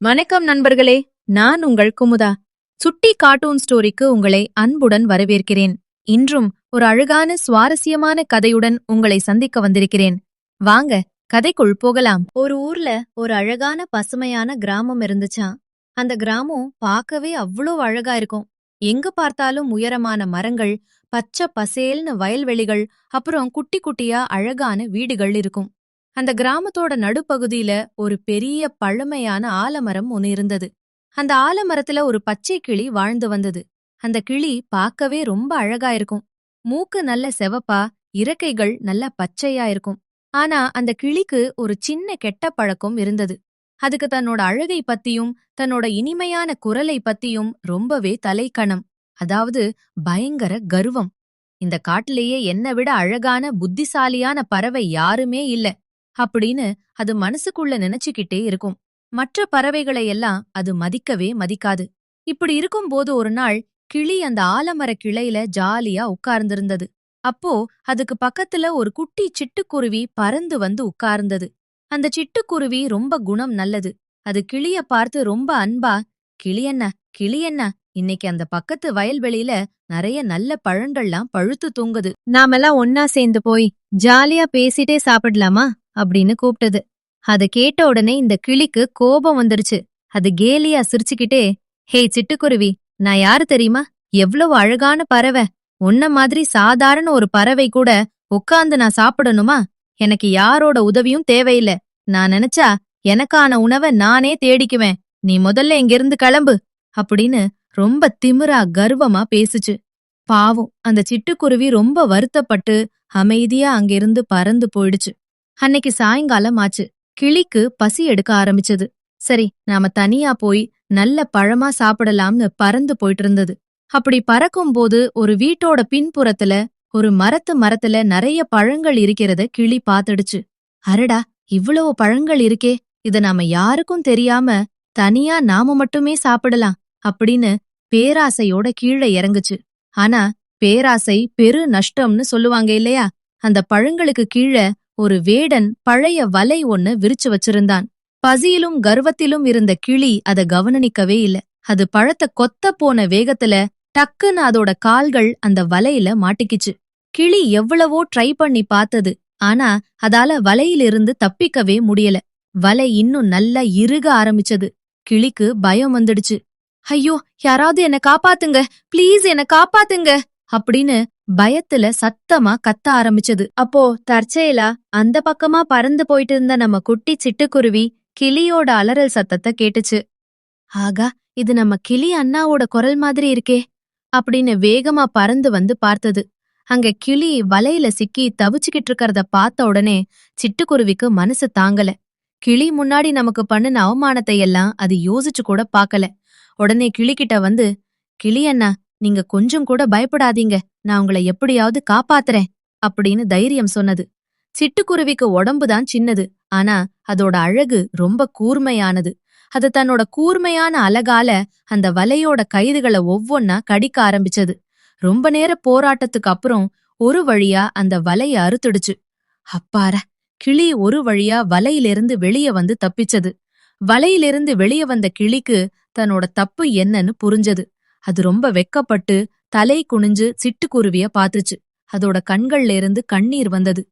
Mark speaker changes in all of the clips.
Speaker 1: வணக்கம் நண்பர்களே, நான் உங்கள் குமுதா. சுட்டி கார்ட்டூன் ஸ்டோரிக்கு உங்களை அன்புடன் வரவேற்கிறேன். இன்றும் ஒரு அழகான சுவாரஸ்யமான கதையுடன் உங்களை சந்திக்க வந்திருக்கிறேன். வாங்க கதைக்குள் போகலாம். ஒரு ஊர்ல ஒரு அழகான பசுமையான கிராமம் இருந்துச்சாம். அந்த கிராமம் பார்க்கவே அவ்வளோ அழகா இருக்கும். எங்க பார்த்தாலும் உயரமான மரங்கள், பச்சை பசேல்னு வயல்வெளிகள், அப்புறம் குட்டி குட்டியா அழகான வீடுகள் இருக்கும். அந்த கிராமத்தோட நடுப்பகுதியில ஒரு பெரிய பழமையான ஆலமரம் ஒன்னு இருந்தது. அந்த ஆலமரத்துல ஒரு பச்சை கிளி வாழ்ந்து வந்தது. அந்த கிளி பார்க்கவே ரொம்ப அழகா இருக்கும். மூக்கு நல்ல செவப்பா, இறக்கைகள் நல்ல பச்சையா இருக்கும். ஆனா அந்த கிளிக்கு ஒரு சின்ன கெட்ட பழக்கம் இருந்தது. அதுக்கு தன்னோட அழகை பத்தியும் தன்னோட இனிமையான குரலை பத்தியும் ரொம்பவே தலைக்கணம். அதாவது பயங்கர கர்வம். இந்த காட்டிலேயே என்னை விட அழகான புத்திசாலியான பறவை யாருமே இல்ல அப்படின்னு அது மனசுக்குள்ள நினைச்சுக்கிட்டே இருக்கும். மற்ற பறவைகளை எல்லாம் அது மதிக்கவே மதிக்காது. இப்படி இருக்கும்போது ஒரு நாள் கிளி அந்த ஆலமர கிளையில ஜாலியா உட்கார்ந்திருந்தது. அப்போ அதுக்கு பக்கத்துல ஒரு குட்டி சிட்டுக்குருவி பறந்து வந்து உட்கார்ந்தது. அந்த சிட்டுக்குருவி ரொம்ப குணம் நல்லது. அது கிளிய பார்த்து ரொம்ப அன்பா, கிளியண்ணா கிளியண்ணா, இன்னைக்கு அந்த பக்கத்து வயல்வெளியில நிறைய நல்ல பழங்கள்லாம் பழுத்து தூங்குது. நாமெல்லாம் ஒன்னா சேர்ந்து போய் ஜாலியா பேசிட்டே சாப்பிடலாமா அப்படின்னு கூப்பிட்டது. அத கேட்ட உடனே இந்த கிளிக்கு கோபம் வந்துருச்சு. அது கேலியா சிரிச்சுக்கிட்டே, ஹே சிட்டுக்குருவி, நான் யாரு தெரியுமா? எவ்வளவு அழகான பறவை! உன்ன மாதிரி சாதாரண ஒரு பறவை கூட உட்கார்ந்து நான் சாப்பிடணுமா? எனக்கு யாரோட உதவியும் தேவையில்ல. நான் நினைச்சா எனக்கான உணவை நானே தேடிக்குவேன். நீ முதல்ல இங்கிருந்து கிளம்பு அப்படின்னு ரொம்ப திமிரா கர்வமா பேசுச்சு. பாவம், அந்த சிட்டுக்குருவி ரொம்ப வருத்தப்பட்டு அமைதியா அங்கிருந்து பறந்து போயிடுச்சு. அன்னைக்கு சாயங்காலம் ஆச்சு. கிளிக்கு பசி எடுக்க ஆரம்பிச்சது. சரி, நாம தனியா போய் நல்ல பழமா சாப்பிடலாம்னு பறந்து போயிட்டு இருந்தது. அப்படி பறக்கும்போது ஒரு வீட்டோட பின்புறத்துல ஒரு மரத்துல நிறைய பழங்கள் இருக்கிறத கிளி பாத்துடுச்சு. அரடா, இவ்வளவு பழங்கள் இருக்கே, இத நாம யாருக்கும் தெரியாம தனியா நாம மட்டுமே சாப்பிடலாம் அப்படின்னு பேராசையோட கீழே இறங்குச்சு. ஆனா பேராசை பெரு நஷ்டம்னு சொல்லுவாங்க இல்லையா? அந்த பழங்களுக்கு கீழே ஒரு வேடன் பழைய வலை ஒன்னு விரிச்சு வச்சிருந்தான். பசியிலும் கர்வத்திலும் இருந்த கிளி அத கவனிக்கவே இல்ல. அது பழத்தை கொத்த போன வேகத்துல டக்குன்னு அதோட கால்கள் அந்த வலையில மாட்டிக்கிச்சு. கிளி எவ்வளவோ ட்ரை பண்ணி பார்த்தது. ஆனா அதால வலையிலிருந்து தப்பிக்கவே முடியல. வலை இன்னும் நல்லா இறுக ஆரம்பிச்சது. கிளிக்கு பயம் வந்துடுச்சு. ஐயோ, யாராவது என்ன காப்பாத்துங்க, ப்ளீஸ் என்ன காப்பாத்துங்க அப்படின்னு பயத்துல சத்தமா கத்த ஆரம்பிச்சது. அப்போ தற்செயலா அந்த பக்கமா பறந்து போயிட்டு இருந்த நம்ம குட்டி சிட்டுக்குருவி கிளியோட அலறல் சத்தத்தை கேட்டுச்சு. ஆகா, இது நம்ம கிளி அண்ணாவோட குரல் மாதிரி இருக்கே அப்படின்னு வேகமா பறந்து வந்து பார்த்தது. அங்க கிளி வலையில சிக்கி தவிச்சுக்கிட்டு இருக்கறத பார்த்த உடனே சிட்டுக்குருவிக்கு மனசு தாங்கல. கிளி முன்னாடி நமக்கு பண்ணுன அவமானத்தை எல்லாம் அது யோசிச்சு கூட பாக்கல. உடனே கிளிகிட்ட வந்து, கிளி அண்ணா, நீங்க கொஞ்சம் கூட பயப்படாதீங்க, நான் உங்களை எப்படியாவது காப்பாத்துறேன் அப்படின்னு தைரியம் சொன்னது. சிட்டுக்குருவிக்கு உடம்புதான் சின்னது, ஆனா அதோட அழகு ரொம்ப கூர்மையானது. அது தன்னோட கூர்மையான அலகால அந்த வலையோட கைதுகளை ஒவ்வொன்னா கடிக்க ஆரம்பிச்சது. ரொம்ப நேர போராட்டத்துக்கு அப்புறம் ஒரு வழியா அந்த வலைய அறுத்துடுச்சு. அப்பார, கிளி ஒரு வழியா வலையிலிருந்து வெளியே வந்து தப்பிச்சது. வலையிலிருந்து வெளியே வந்த கிளிக்கு தன்னோட தப்பு என்னன்னு புரிஞ்சது. அது ரொம்ப வெக்கப்பட்டு தலை குனிஞ்சு சிட்டுக்குருவிய பாத்துச்சு. அதோட கண்கள்ல இருந்து கண்ணீர் வந்தது.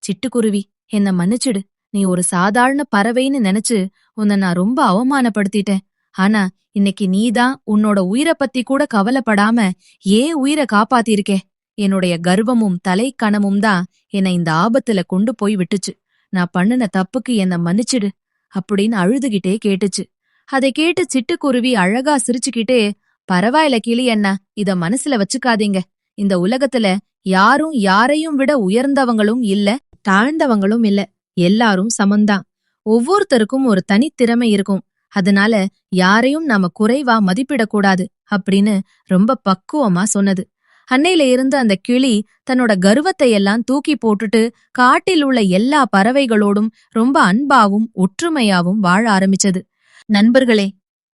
Speaker 1: சிட்டுக்குருவி, என்ன மன்னிச்சிடு. நீ ஒரு சாதாரண பறவைன்னு நினைச்சு உன்னை நான் ரொம்ப அவமானப்படுத்திட்டேன். ஆனா இன்னைக்கு நீதான் உன்னோட உயிரை பத்தி கூட கவலைப்படாம ஏன் உயிரை காப்பாத்திருக்கே. என்னுடைய கர்வமும் தலைக்கணமும் தான் என்னை இந்த ஆபத்துல கொண்டு போய் விட்டுச்சு. நான் பண்ணுன தப்புக்கு என்ன மன்னிச்சிடு அப்படின்னு அழுதுகிட்டே கேட்டுச்சு. அதை கேட்டு சிட்டுக்குருவி அழகா சிரிச்சுக்கிட்டே, பரவாயில்ல கிளி அண்ணா, இத மனசுல வச்சுக்காதீங்க. இந்த உலகத்துல யாரும் யாரையும் விட உயர்ந்தவங்களும் இல்ல, தாழ்ந்தவங்களும் இல்ல. எல்லாரும் சமந்தான். ஒவ்வொருத்தருக்கும் ஒரு தனித்திறமை இருக்கும். அதனால யாரையும் நாம குறைவா மதிப்பிடக்கூடாது அப்படின்னு ரொம்ப பக்குவமா சொன்னது. அன்னையில இருந்து அந்த கிளி தன்னோட கர்வத்தை எல்லாம் தூக்கி போட்டுட்டு காட்டில் உள்ள எல்லா பறவைகளோடும் ரொம்ப அன்பாவும் ஒற்றுமையாவும் வாழ ஆரம்பிச்சது. நண்பர்களே,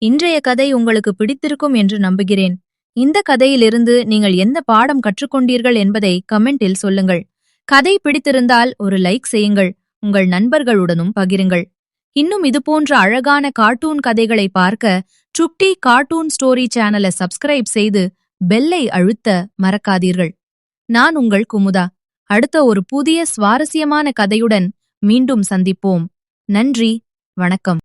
Speaker 1: இன்றைய கதை உங்களுக்கு பிடித்திருக்கும் என்று நம்புகிறேன். இந்த கதையிலிருந்து நீங்கள் என்ன பாடம் கற்றுக்கொண்டீர்கள் என்பதை கமெண்டில் சொல்லுங்கள். கதை பிடித்திருந்தால் ஒரு லைக் செய்யுங்கள். உங்கள் நண்பர்களுடனும் பகிருங்கள். இன்னும் இதுபோன்ற அழகான கார்ட்டூன் கதைகளை பார்க்க சுட்டி கார்ட்டூன் ஸ்டோரி சேனலை சப்ஸ்கிரைப் செய்து பெல்லை அழுத்த மறக்காதீர்கள். நான் உங்கள் குமுதா. அடுத்த ஒரு புதிய சுவாரஸ்யமான கதையுடன் மீண்டும் சந்திப்போம். நன்றி, வணக்கம்.